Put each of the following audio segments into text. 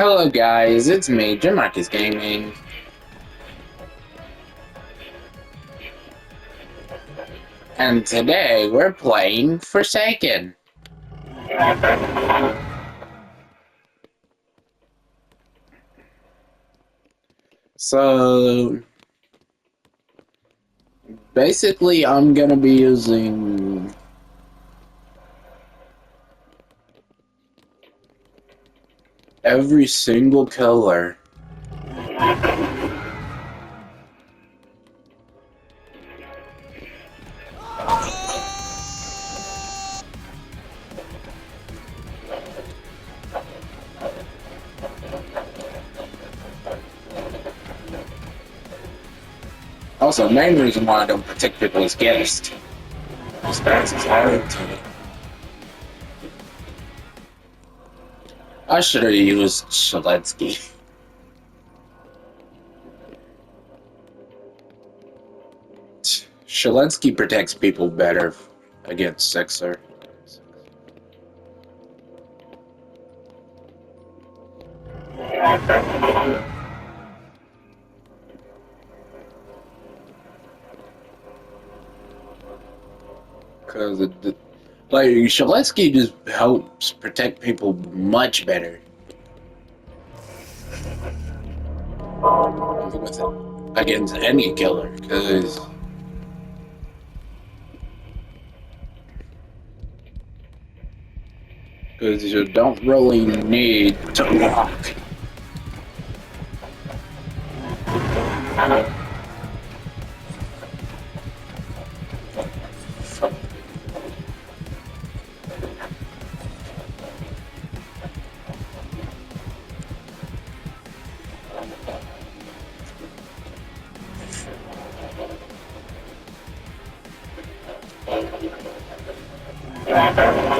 Hello guys, it's me, Jim Marcus Gaming. And today we're playing Forsaken. So basically I'm gonna be using every single color. Also, main reason why I don't protect people is guests. Spans is hard to me. I should have used Shaletsky. Shaletsky protects people better against Sixer. Because like Shaletsky just helps protect people much better with it against any killer. Because you don't really need to walk.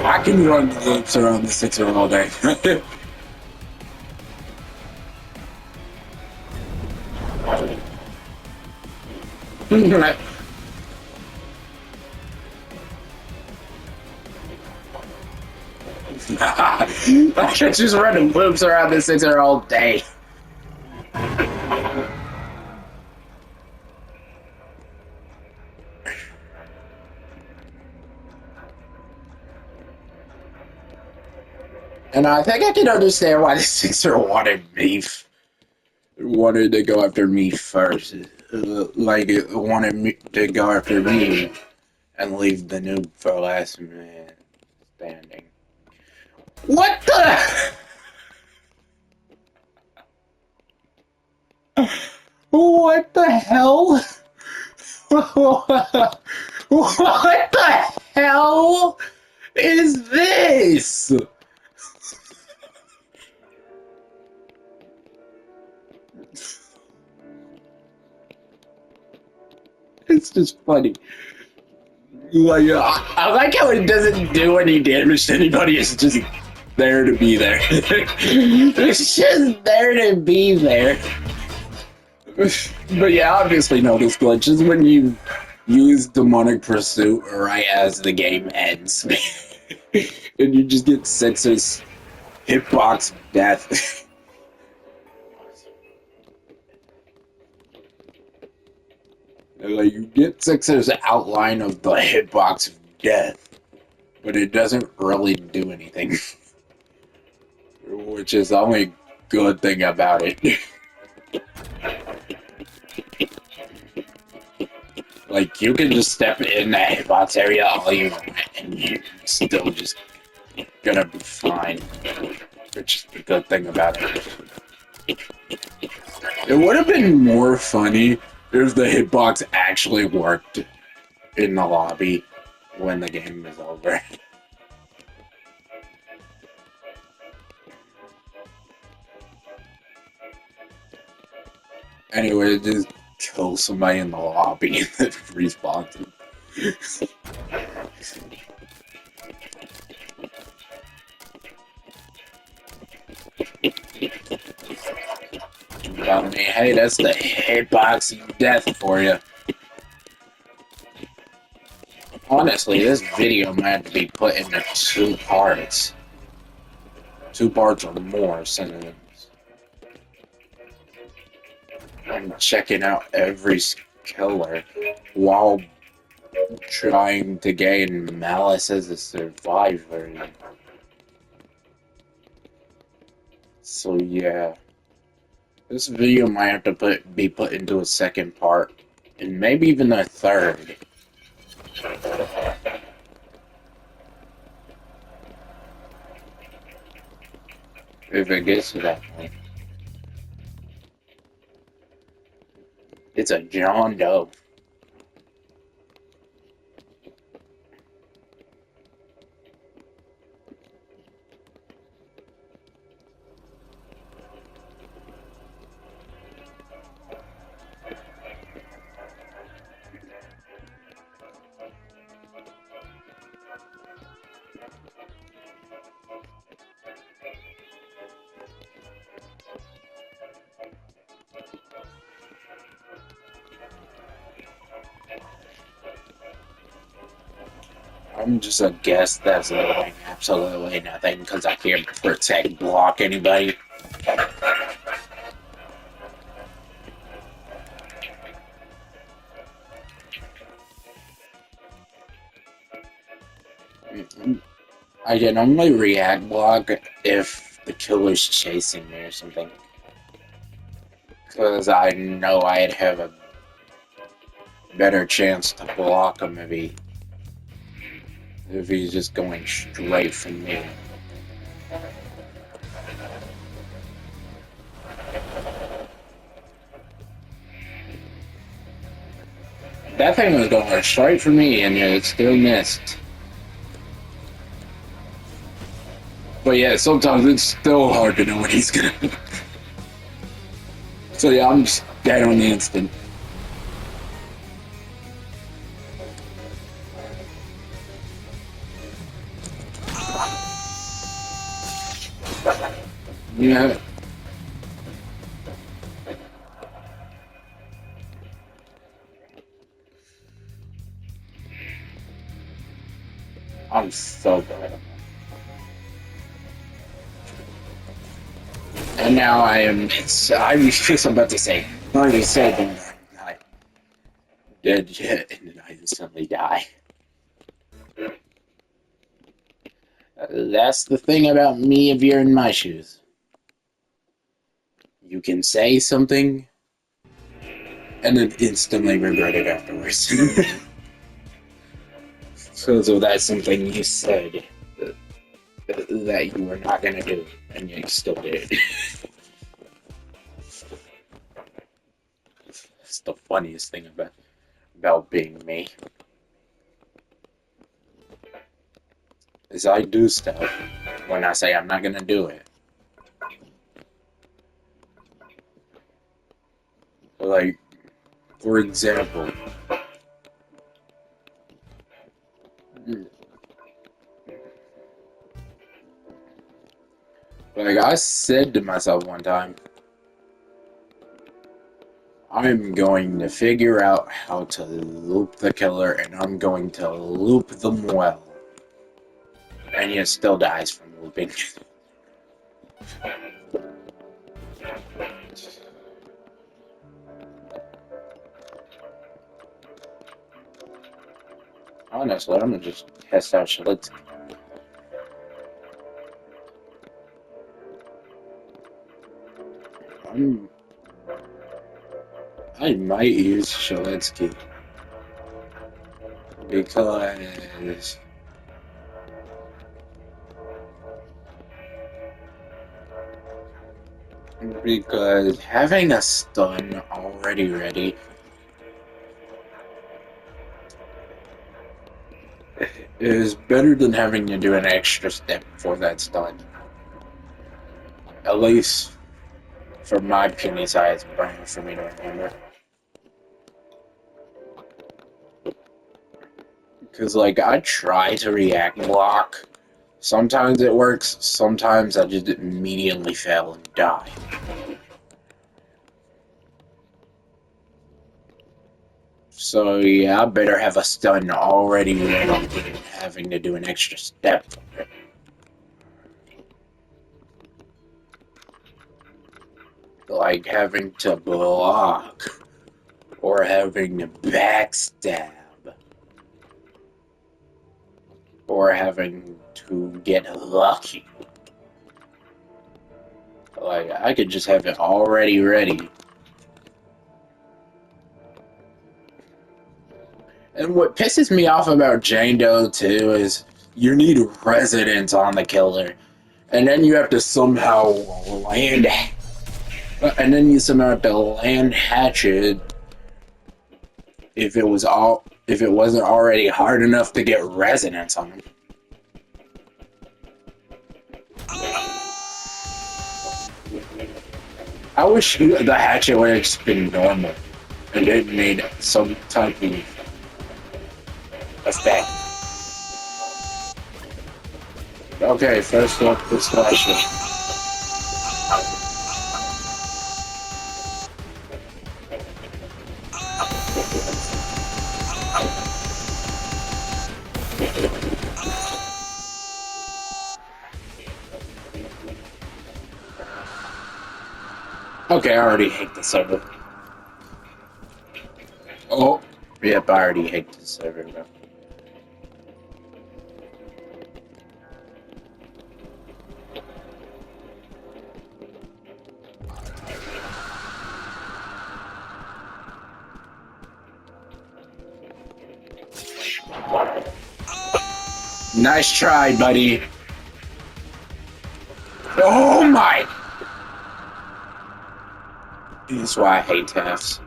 I can run loops around the Sixer all day. I can just run loops around the Sixer all day. And I think I can understand why the Sixer wanted to go after me first. Like, it wanted me to go after me and leave the noob for last man standing. What the? What the hell? What the hell is this? It's just funny. Like, I like how it doesn't do any damage to anybody. It's just there to be there. It's just there to be there. But yeah, obviously notice glitches when you use Demonic Pursuit right as the game ends. And you just get Sixer's hitbox death. Like, you get Sixer's outline of the hitbox of death, but it doesn't really do anything. Which is the only good thing about it. Like, you can just step in that hitbox area all you want, and you're still just gonna be fine. Which is the good thing about it. It would have been more funny if the hitbox actually worked in the lobby when the game is over. Anyway, just kill somebody in the lobby and then respawn them. Tell me, hey, that's the hitbox of death for you. Honestly, this video might be put into 2 parts. 2 parts or more, since I'm checking out every killer while trying to gain malice as a survivor. So yeah, this video might have to be put into a second part, and maybe even a third. If it gets to that point. It's a John Doe. I'm just a guess that's doing absolutely nothing because I can't protect block anybody. I can only react block if the killer's chasing me or something. Because I know I'd have a better chance to block him if he's just going straight for me. That thing was going straight for me and it still missed. But yeah, sometimes it's still hard to know when he's gonna. So yeah, I'm just dead on the instant. Yeah. I'm so bad. And now I am. I was just about to say. Like I said, I'm not dead yet, and then I instantly die. That's the thing about me if you're in my shoes. You can say something, and then instantly regret it afterwards. So that's something you said that you were not gonna do, and you still did. It's the funniest thing about being me. Is I do stuff when I say I'm not gonna do it. Like, for example, like I said to myself one time, I'm going to figure out how to loop the killer, and I'm going to loop them well. And he still dies from looping. Honestly, I'm gonna just test out Shalitsky. I might use Shalitsky because having a stun already ready is better than having to do an extra step before that stun. At least for my puny size brain for me to remember. Because, like, I try to react block. Sometimes it works, sometimes I just immediately fail and die. So, yeah, I better have a stun already ready than having to do an extra step. like having to block or having to backstab or having to get lucky. Like, I could just have it already ready. And what pisses me off about Jane Doe, too, is you need residence on the killer. And then you have to somehow land... And then you somehow have to land hatchet if it wasn't already hard enough to get residence on him. I wish the hatchet would have just been normal and it made some type of effect. Okay, first up, this question. Okay, I already hate the server. Oh, yep, I already hate the server, bro. Nice try, buddy. Oh my! That's why I hate TAFs.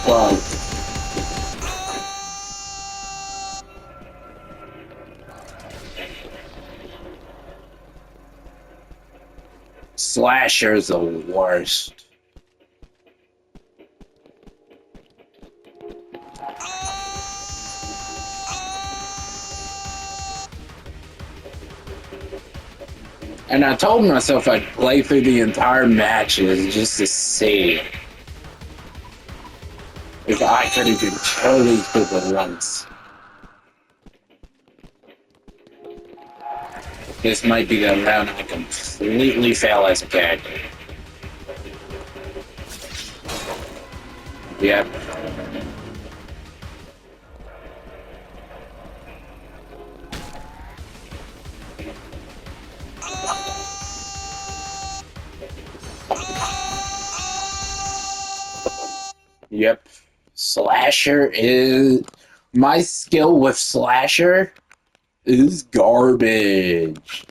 Wow. Slasher's the worst. And I told myself I'd play through the entire matches just to see if I could even kill these people once. This might be the round I completely fail as a character. Yep. Yep. Slasher is... My skill with Slasher is garbage.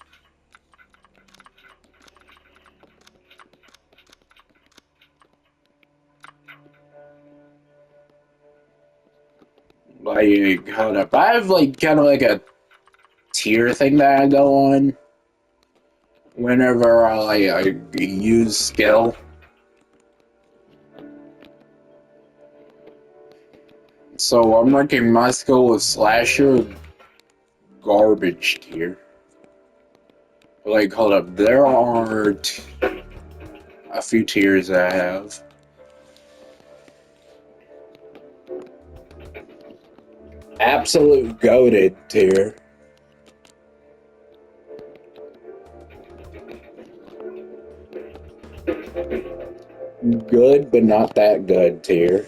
Like, hold up. I have, like, kind of like a tier thing that I go on whenever I use skill. So I'm ranking my skill with Slasher garbage tier. Like, hold up. There are a few tiers I have. Absolute goated tier. Good, but not that good tier.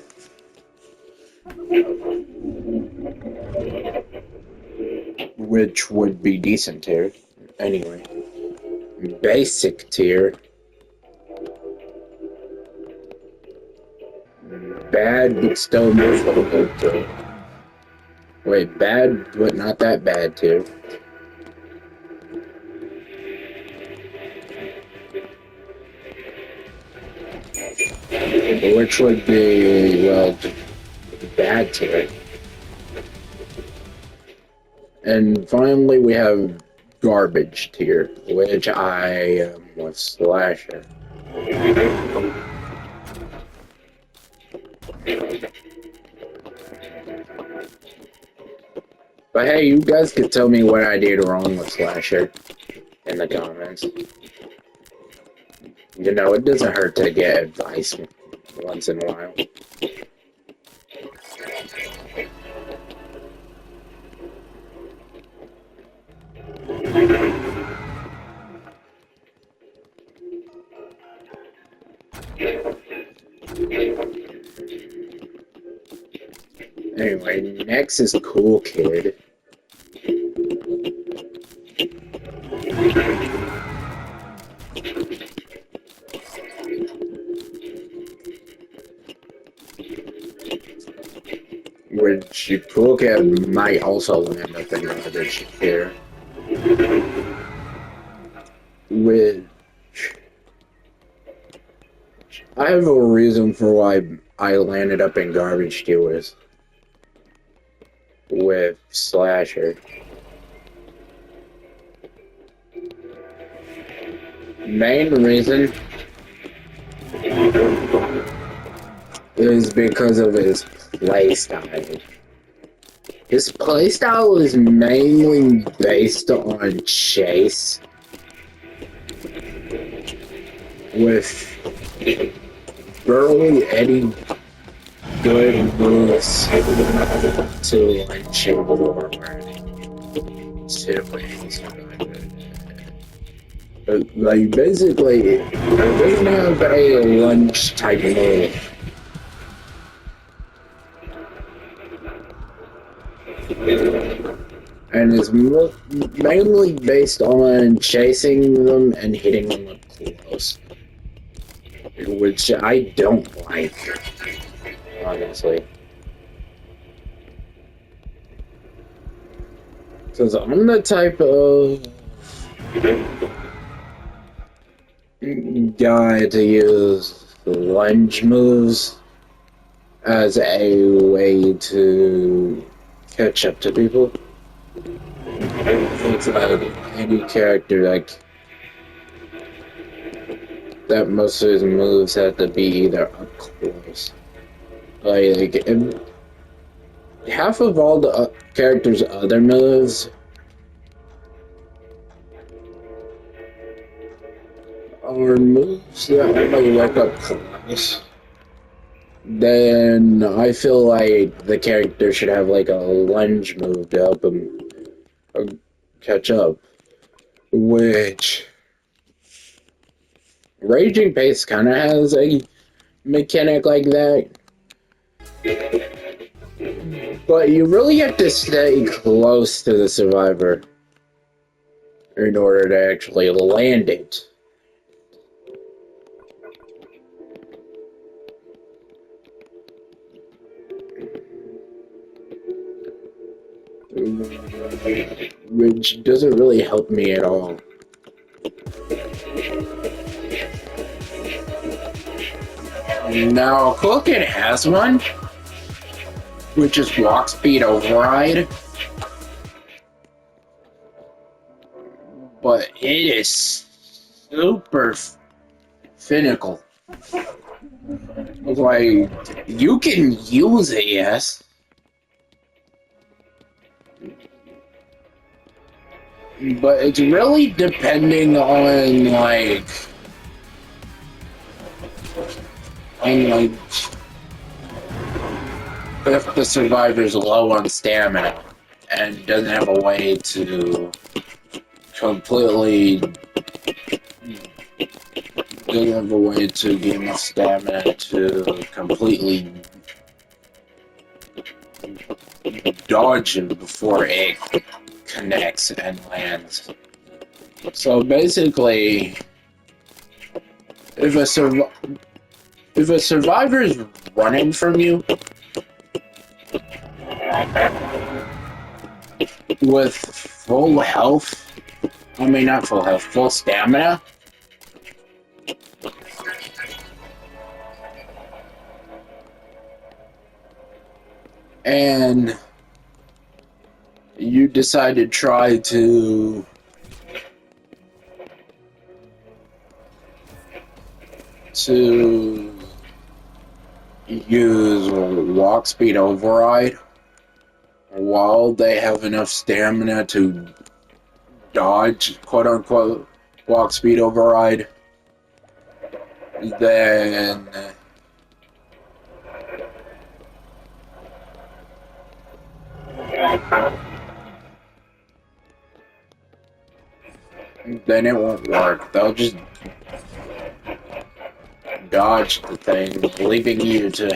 Which would be decent tier. Anyway. Basic tier. Bad, but still not good tier. Wait, bad, but not that bad tier. which would be, well, bad tier. And finally, we have garbage tier, which I am with Slasher. But hey, you guys could tell me what I did wrong with Slasher in the comments. You know, it doesn't hurt to get advice once in a while. Anyway, next is Cool Kid. Which Cool Kid might also land up in garbage here. Which I have a reason for why I landed up in garbage dealers with Slasher. Main reason is because of his playstyle. His playstyle is mainly based on chase with barely any good moves to launch him forward to like basically it doesn't have a lunge type move. And is mainly based on chasing them and hitting them up close. Which I don't like, honestly. Because I'm the type of guy to use lunge moves as a way to catch up to people. It's like any character, like that most of his moves have to be either up close. Like half of all the characters' other moves are moves that only work up close. Then I feel like the character should have like a lunge move to help him catch up. Which Raging Pace kind of has a mechanic like that. But you really have to stay close to the survivor in order to actually land it. Which doesn't really help me at all. Now, Cool Kid has one, which is Walk Speed Override. But it is super finical. Like, you can use it, yes. But it's really depending on, like, if the survivor's low on stamina and doesn't have a way to get enough stamina to completely dodge it before it connects and lands. So basically, if a survivor is running from you with full health, I mean not full health, full stamina, and you decide to try to use walk speed override while they have enough stamina to dodge, quote unquote, walk speed override, then it won't work. They'll just dodge the thing, leaving you to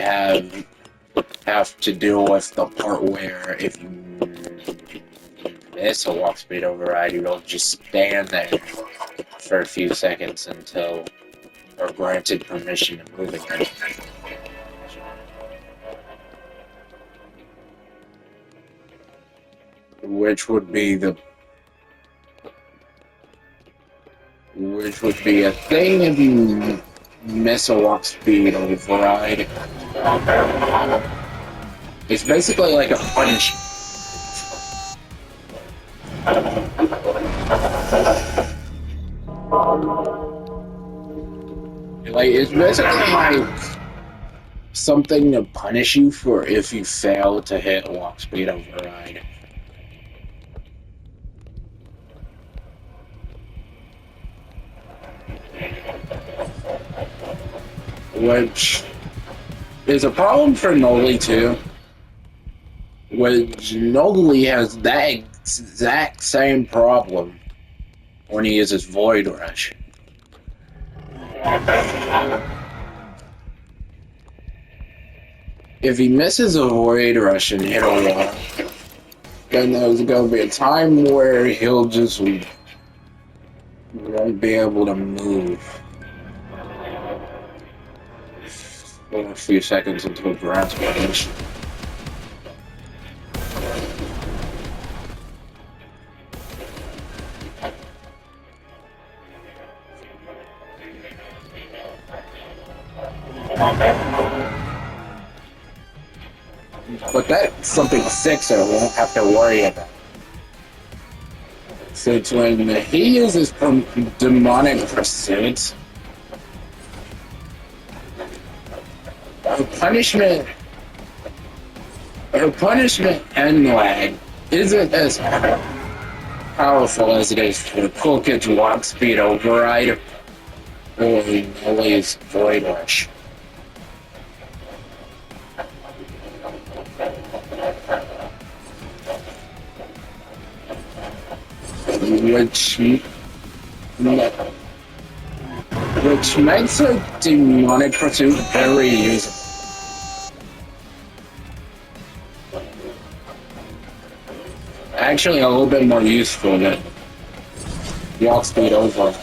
have to deal with the part where if you miss a walk speed override, you don't just stand there for a few seconds until are granted permission to move again. Which would be a thing if you miss a walk speed override. It's basically like a punish. Like, it's basically like something to punish you for if you fail to hit a walk speed override. Which is a problem for Noli too. Which Noli has that exact same problem when he uses Void Rush. If he misses a Void Rush and hit a wall, then there's going to be a time where he'll just won't be able to move for a few seconds until ground splash. But that's something Sixer won't have to worry about. Since when he uses demonic pursuit, her punishment and lag isn't as powerful as it is for Cool Kid's Walk Speed Override or Noli's Void Rush. Which makes a demonic pursuit very useful. Actually, a little bit more useful than walk speed over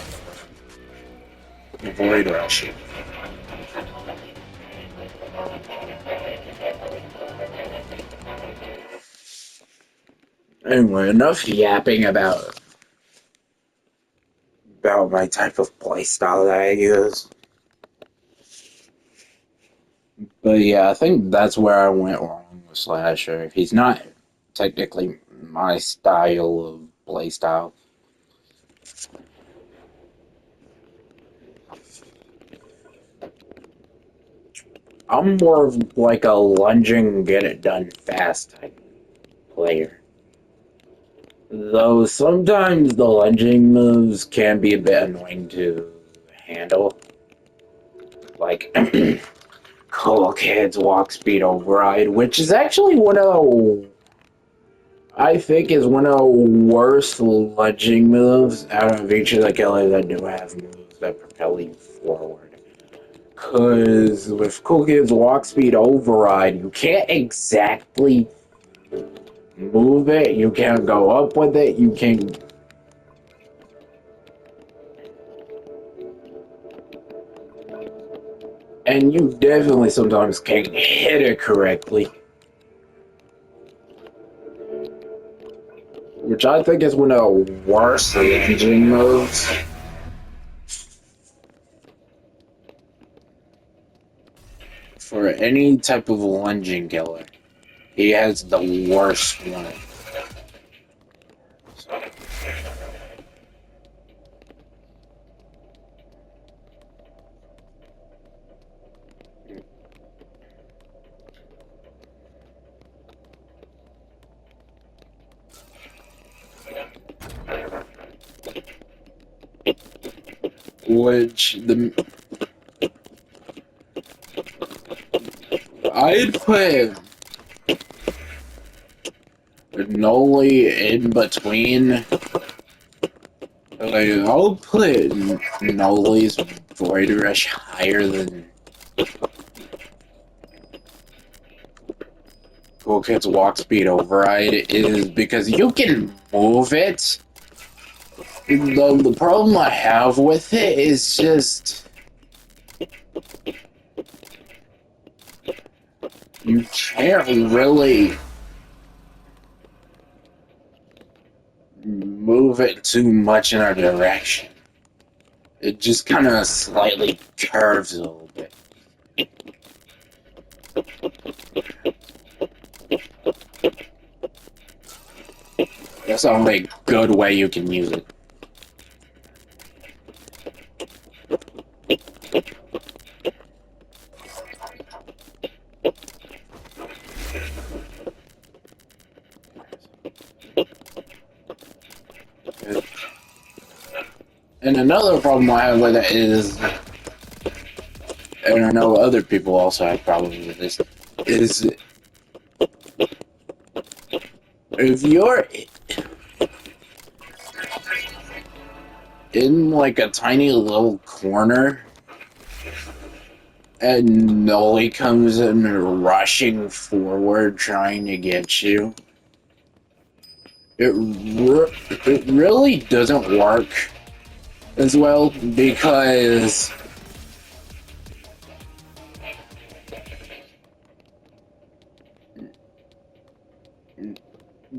Void Rush. Anyway, enough yapping about my type of playstyle that I use. But yeah, I think that's where I went wrong with Slasher. He's not technically my style of playstyle. I'm more of like a lunging, get it done fast type player. Though sometimes the lunging moves can be a bit annoying to handle. Like Cool Kid's Walk Speed Override, which is actually I think is one of the worst lunging moves out of each of the killers that do have moves that propel you forward. Cause with Cool Kid's Walk Speed Override, you can't exactly move it, you can't go up with it, you can and you definitely sometimes can't hit it correctly. Which I think is one of the worst lunging moves. For any type of lunging killer. He has the worst one. Which I'd put Noli in between. Like, I'll put Noli's Void Rush higher than Cool Kid's Walk Speed Override is because you can move it. The problem I have with it is just you can't really move it too much in our direction. It just kind of slightly curves a little bit. That's the only good way you can use it. And another problem I have with it is, and I know other people also have problems with this, is if you're in like a tiny little corner and Noli comes in rushing forward trying to get you, it really doesn't work as well because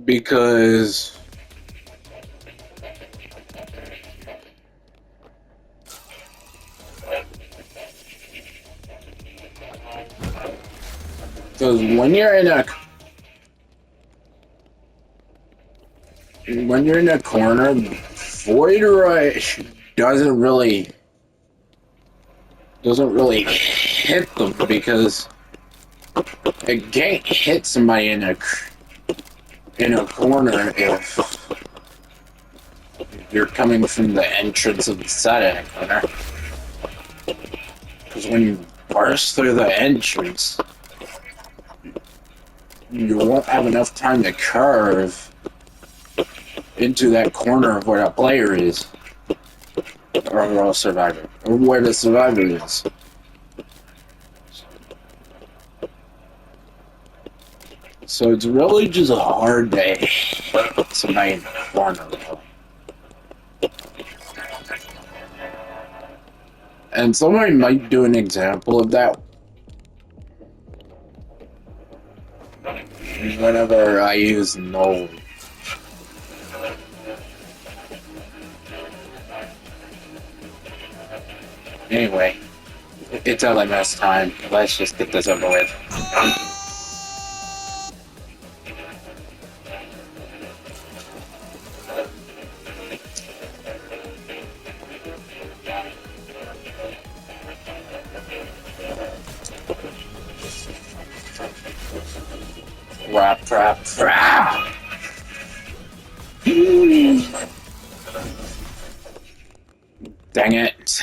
because when you're in a corner, Void Rush doesn't really hit them because it can't hit somebody in a corner if you're coming from the entrance of the side of the corner. Because when you burst through the entrance, you won't have enough time to curve into that corner of where that player is. Or a survivor. Or where the survivor is. So it's really just hard to hit somebody in the corner. And somebody might do an example of that whenever I use Null. Anyway, it's LMS time. Let's just get this over with. Rap. Dang it.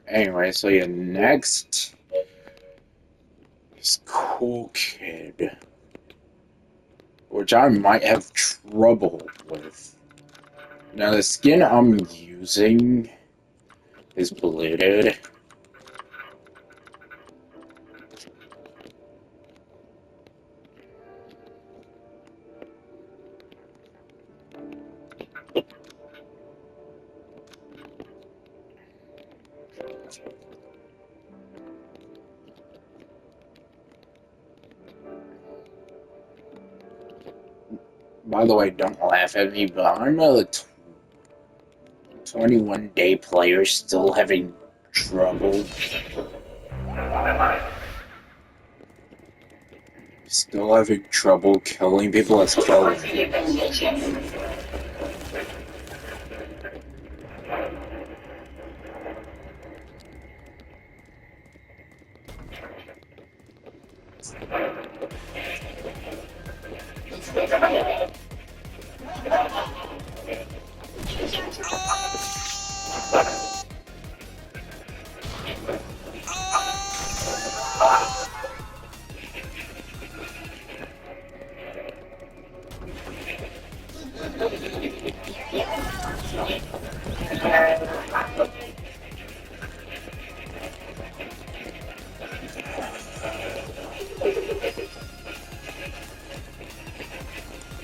Anyway, so yeah, next is Cool Kid, which I might have trouble with. Now, the skin I'm using is polluted. By the way, don't laugh at me, but I'm a 21-day player still having trouble. Still having trouble killing people. Let's kill them.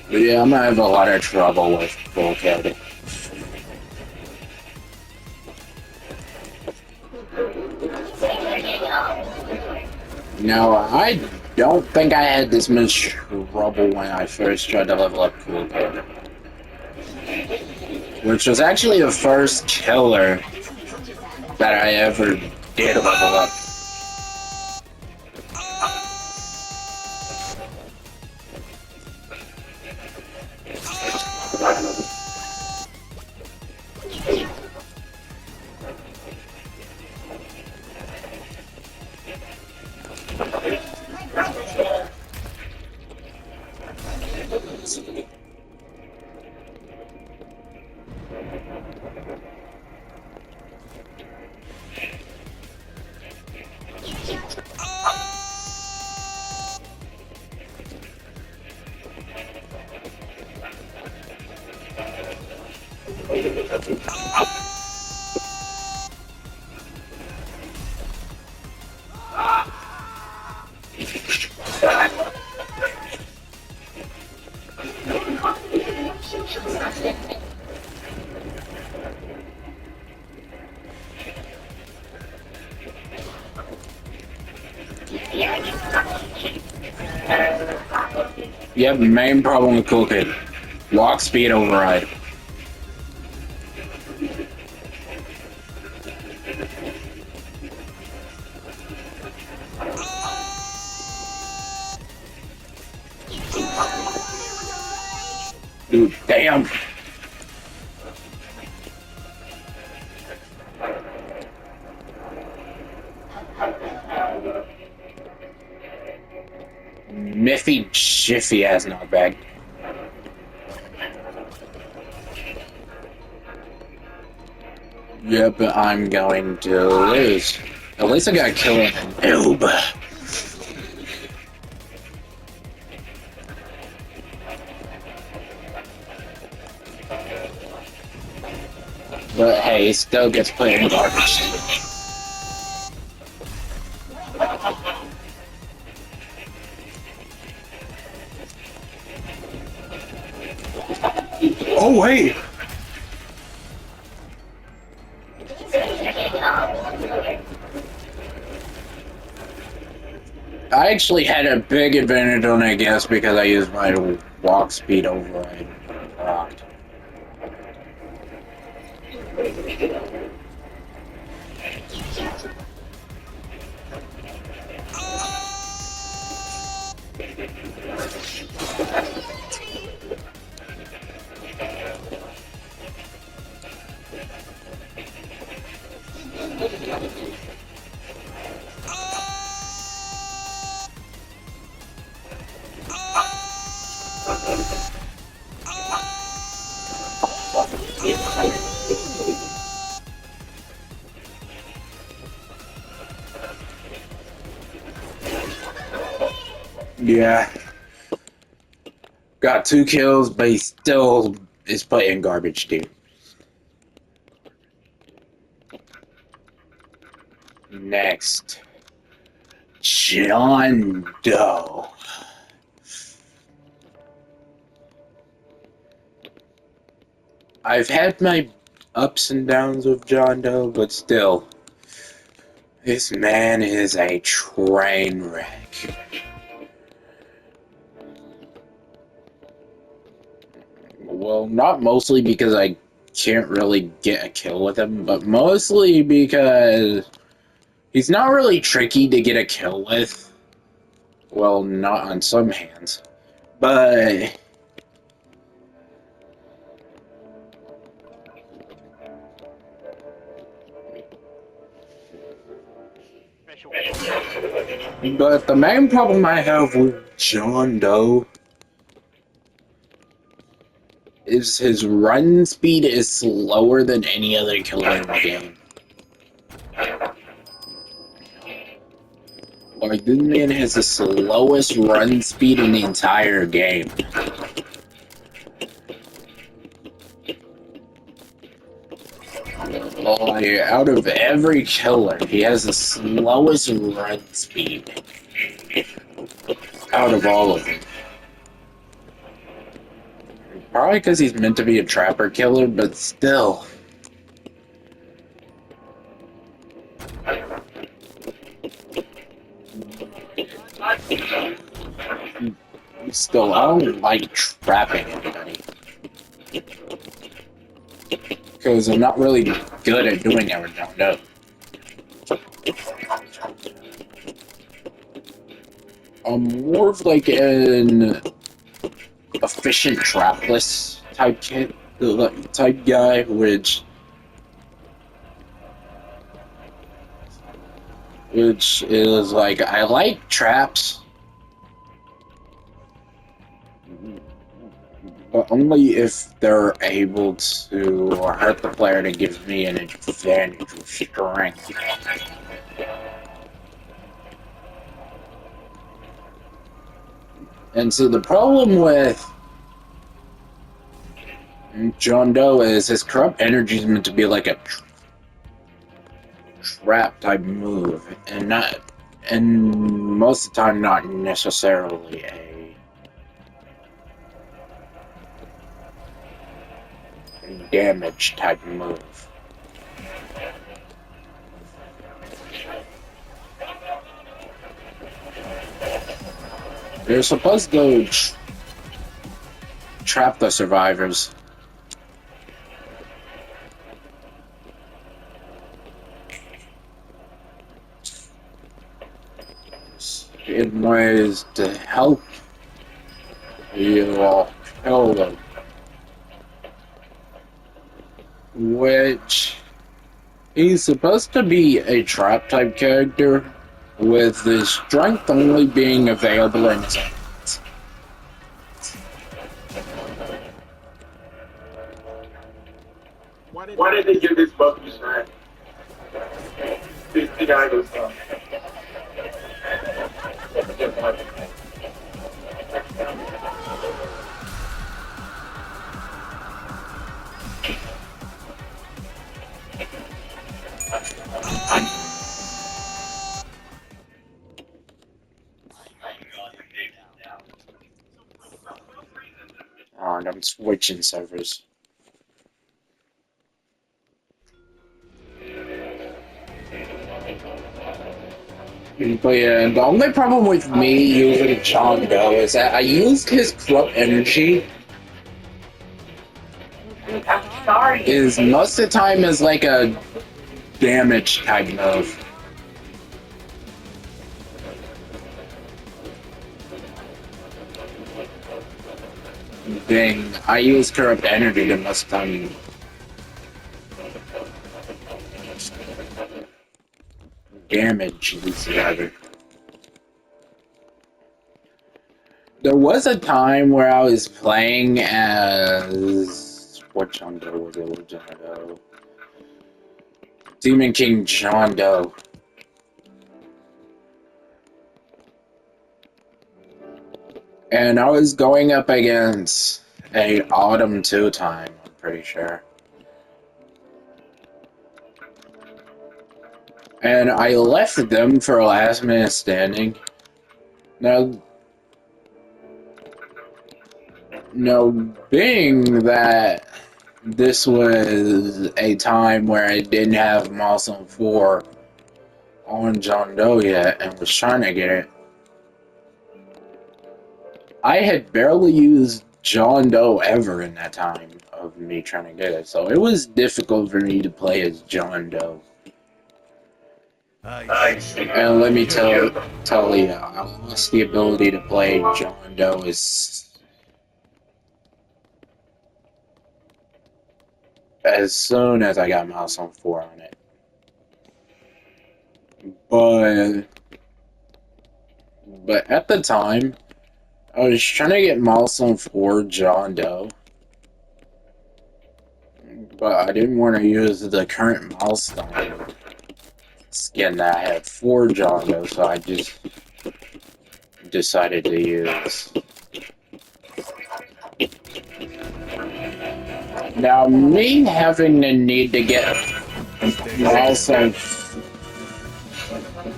But yeah, I'm gonna have a lot of trouble with bulkhead. No, I don't think I had this much trouble when I first tried to level up bulkhead. Which was actually the first killer that I ever did level up. Yep, main problem with Cool Kid. Walk speed override. Dude, damn! Miffy Jiffy ass knockback. Yep, I'm going to lose. At least I got killed a noob. But hey, he still gets put in garbage. Oh, wait! I actually had a big advantage on it, I guess, because I used my walk speed override. Rocked. Yeah. Got 2 kills, but he still is playing garbage, dude. Next. John Doe. I've had my ups and downs with John Doe, but still. This man is a train wreck. Well, not mostly because I can't really get a kill with him, but mostly because he's not really tricky to get a kill with. Well, not on some hands, but the main problem I have with John Doe is his run speed is slower than any other killer in the game. Like, this man has the slowest run speed in the entire game. Like, out of every killer, he has the slowest run speed out of all of them. Probably because he's meant to be a trapper killer, but still. Still, I don't like trapping anybody. Because I'm not really good at doing it with John Doe. I'm more of like an efficient trapless type guy, which is like, I like traps, but only if they're able to hurt the player to give me an advantage with strength. And so the problem with John Doe is his corrupt energy is meant to be like a trap type move, and most of the time not necessarily a damage type move. They're supposed to trap the survivors. In ways to help you all kill them. Which, he's supposed to be a trap type character, with his strength only being available in his hands. Why did they give this buff to Shrek? The guy goes up. Oh, and I'm switching servers. But yeah, the only problem with me using John Doe is that I used his corrupt energy is most of the time as like a damage type move. Dang, I use corrupt energy the most of the time. Damage the survivor. There was a time where I was playing as what John Doe was it? What John Doe? Demon King John Doe. And I was going up against a Autumn 2 time, I'm pretty sure. And I left them for a last minute standing. Now, being that this was a time where I didn't have Milestone 4 on John Doe yet and was trying to get it, I had barely used John Doe ever in that time of me trying to get it. So it was difficult for me to play as John Doe. I see. And let me tell you, I lost the ability to play John Doe as soon as I got Milestone 4 on it. But at the time, I was trying to get Milestone 4 John Doe, but I didn't want to use the current milestone skin that I had for John Doe, so I just decided to use. Now, me having the need to get milestone.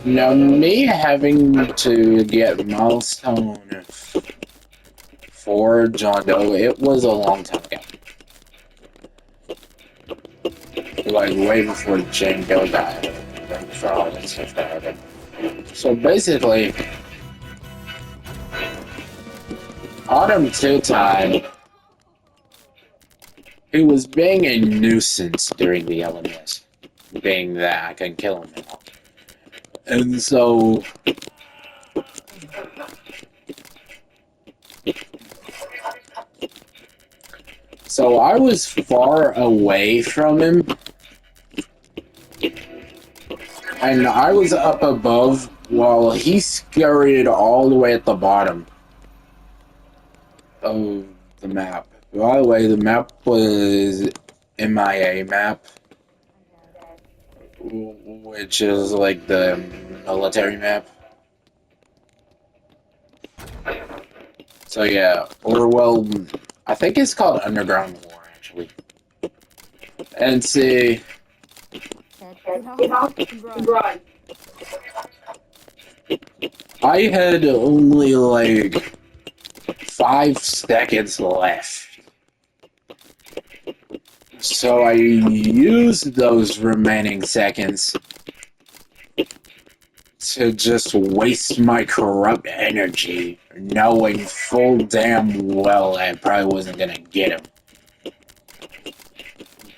Now, me having to get milestone 4 John Doe, it was a long time ago. Like, way before Jane Doe died. Right before all that stuff happened. So basically, Autumn 2 time, he was being a nuisance during the LMS, being that I can kill him now. And so I was far away from him, and I was up above while he scurried all the way at the bottom of the map. By the way, the map was MIA map, which is like the military map. So yeah, or well, I think it's called Underground War actually. And see, I had only like 5 seconds left. So I used those remaining seconds to just waste my corrupt energy, knowing full damn well I probably wasn't gonna get him.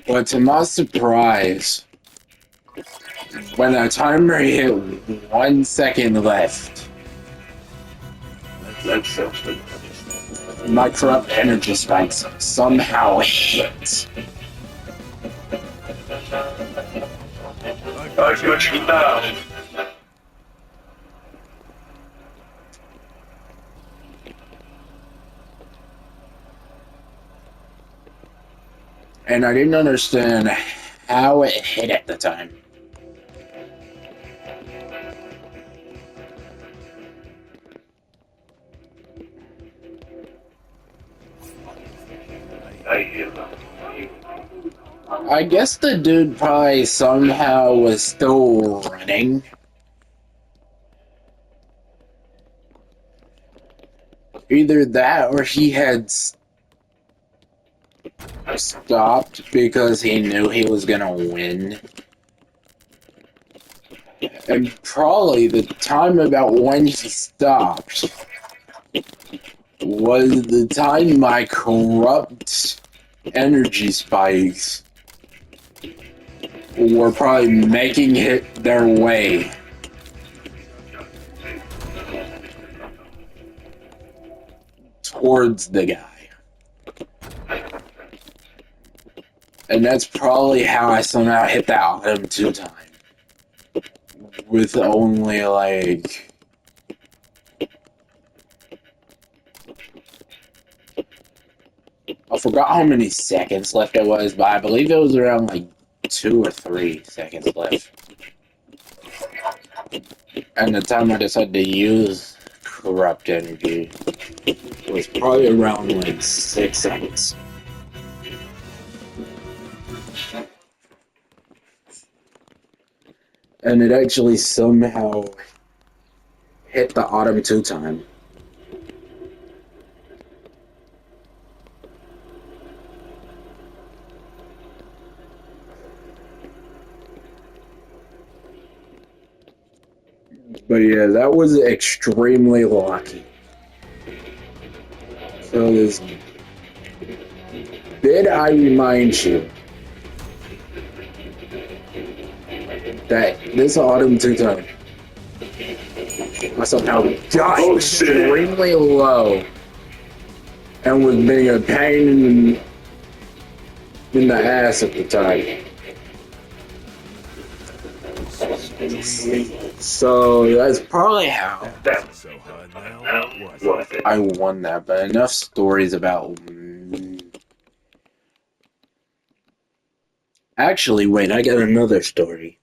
But to my surprise, when the timer hit 1 second left, my corrupt energy spikes somehow hit. I got you now. And I didn't understand how it hit at the time. I guess the dude probably somehow was still running. Either that or he had stopped because he knew he was gonna win. And probably the time about when he stopped was the time my corrupt energy spikes were probably making it their way towards the guy. And that's probably how I somehow hit that Autumn 2 time. With only like... I forgot how many seconds left it was, but I believe it was around like 2 or 3 seconds left. And the time I decided to use corrupt energy was probably around like 6 seconds. And it actually somehow hit the Autumn 2 time. But yeah, that was extremely lucky. So Did I remind you that this autumn time I somehow got extremely low and was being a pain in the ass at the time? So that's probably how I won that, but enough stories about... Actually, wait, I got another story.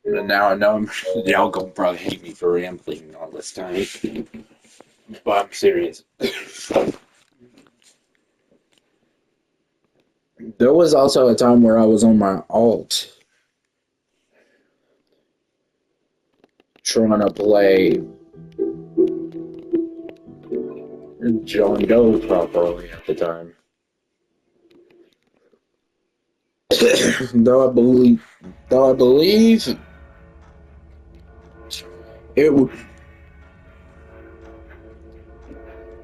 And now I know y'all gonna probably hate me for rambling all this time. But I'm serious. There was also a time where I was on my alt trying to play John Doe properly at the time. Though I believe it would.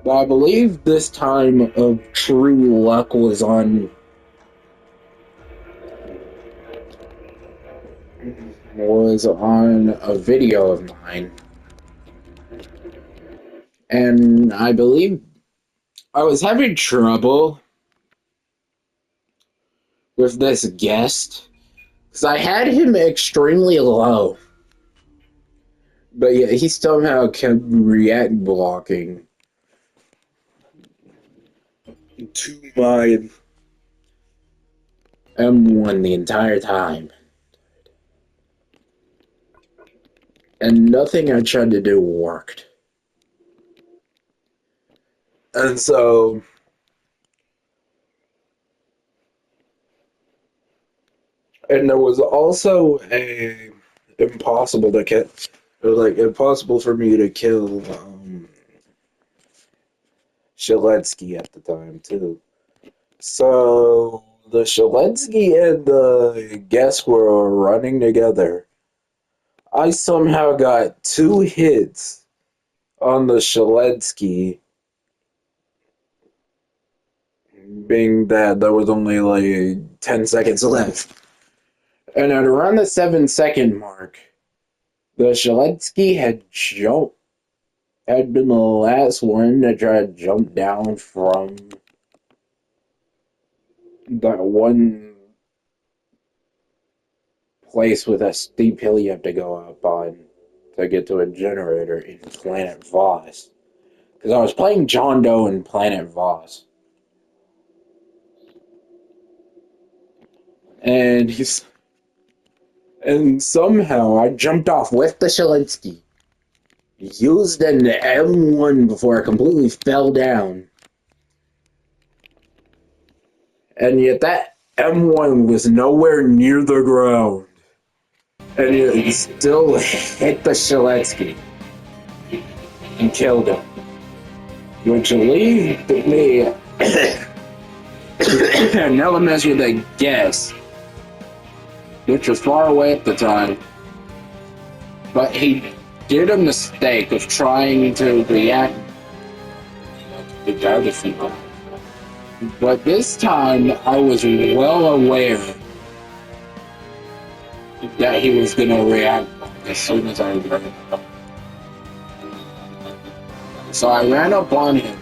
Well, I believe this time of true luck was on a video of mine, and I believe I was having trouble with this guest because I had him extremely low, but yeah, he somehow kept react blocking to my M1 the entire time. And nothing I tried to do worked. And so... And there was also a... Impossible to kill... It was like impossible for me to kill Shaletsky at the time, too. So... The Shaletsky and the guest were running together. I somehow got 2 hits on the Shaletsky, being that there was only like 10 seconds left. And at around the 7-second mark, the Shaletsky had been the last one to try to jump down from that one place with a steep hill you have to go up on to get to a generator in Planet Voss. Because I was playing John Doe in Planet Voss. And somehow I jumped off with the Shaletsky, used an M1 before I completely fell down. And yet that M1 was nowhere near the ground. And it still hit the Shaletsky and killed him. Which leaves me never mess with a guess, which was far away at the time. But he did a mistake of trying to react to the other people. But this time, I was well aware that he was going to react as soon as I ran up. So I ran up on him,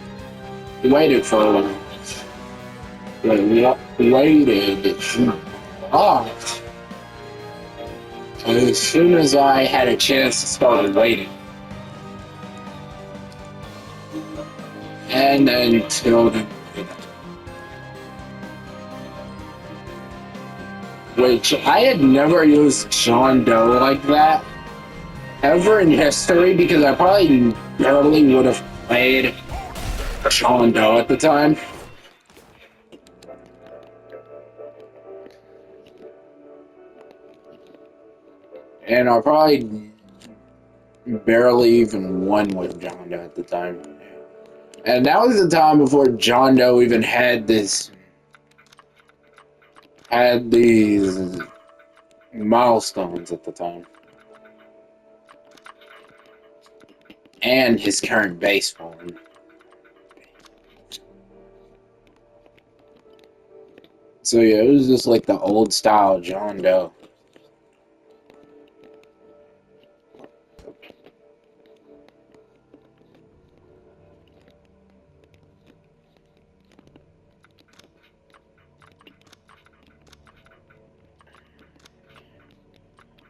waited for a while, waited, off. And as soon as I had a chance to start waiting, and then killed him. Which I had never used John Doe like that ever in history, because I probably barely would have played John Doe at the time. And I probably barely even won with John Doe at the time. And that was the time before John Doe even had these milestones at the time. And his current base form. So yeah, it was just like the old style John Doe.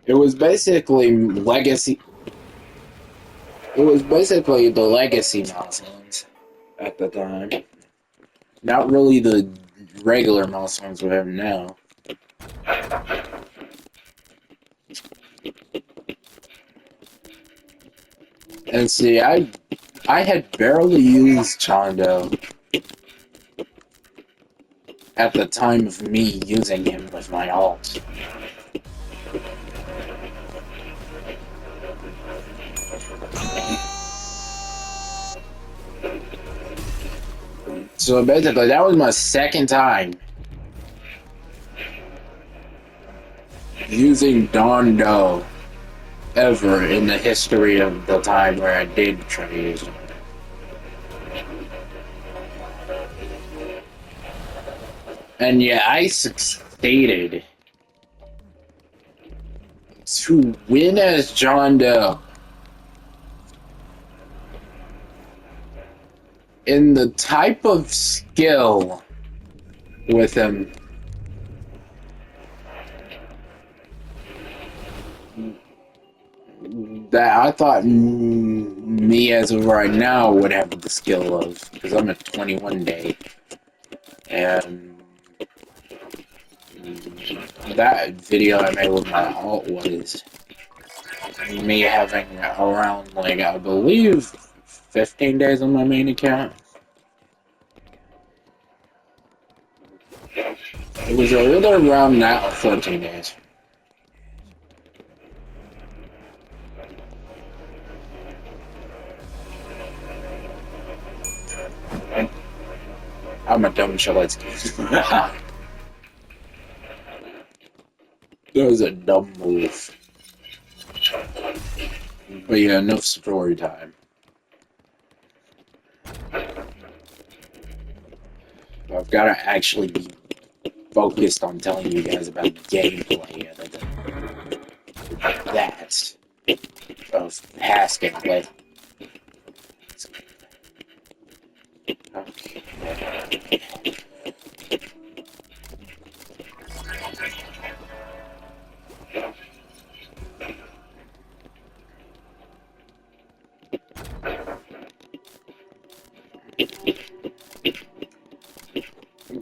It was basically legacy. It was basically the legacy Muslims at the time. Not really the regular Muslims we have now. And see, I had barely used Chondo at the time of me using him with my alt. So basically, that was my second time using Don Doe ever in the history of the time where I did try to use him. And yeah, I succeeded to win as John Doe in the type of skill with him that I thought me as of right now would have the skill of, because I'm at 21 day, and that video I made with my alt was me having around, like, I believe 15 days on my main account. It was a little around that, or 14 days. I'm a dumb Shaletsky. That was a dumb move. But yeah, enough story time. I've got to actually be focused on telling you guys about gameplay other than that of past gameplay. Okay.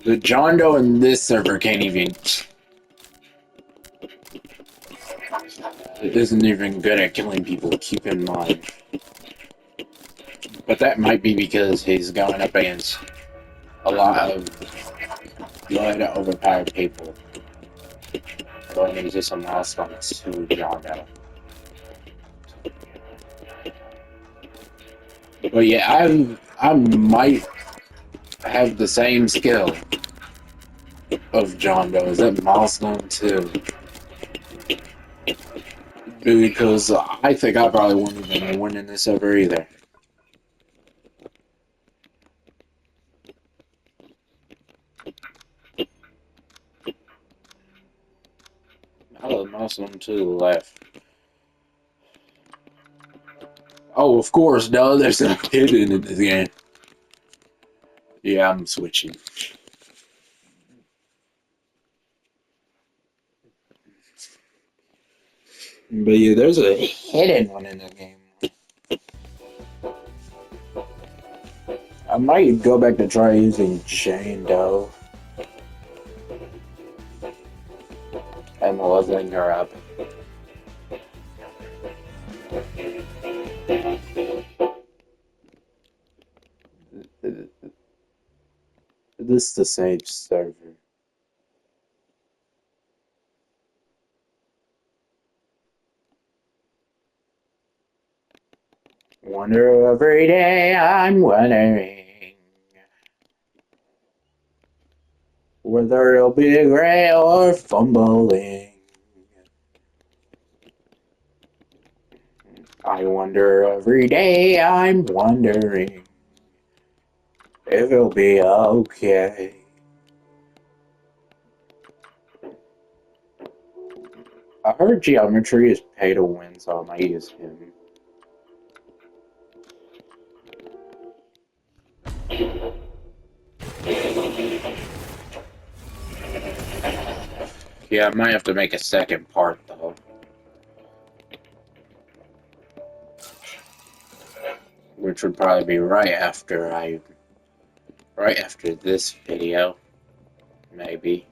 The John Doe in this server can't even. It isn't even good at killing people, keep in mind. But that might be because he's going up against a lot of overpowered people. Going into some milestones to John Doe. But yeah, I might have the same skill of John Doe. Is that milestone 2? Because I think I probably wouldn't even win in this ever either. Oh, milestone 2 left. Oh, of course, no, there's no hidden in this game. Yeah, I'm switching. But yeah, there's a hidden one in the game. I might go back to try using Jane Doe and leveling her up. This is the same server. Wonder every day I'm wondering whether it'll be gray or fumbling. I wonder every day I'm wondering if it'll be okay. I heard geometry is pay to win, so I might use him. Yeah, I might have to make a second part though. Which would probably be right after this video. Maybe.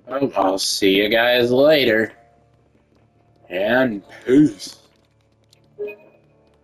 Oh, I'll see you guys later. And peace.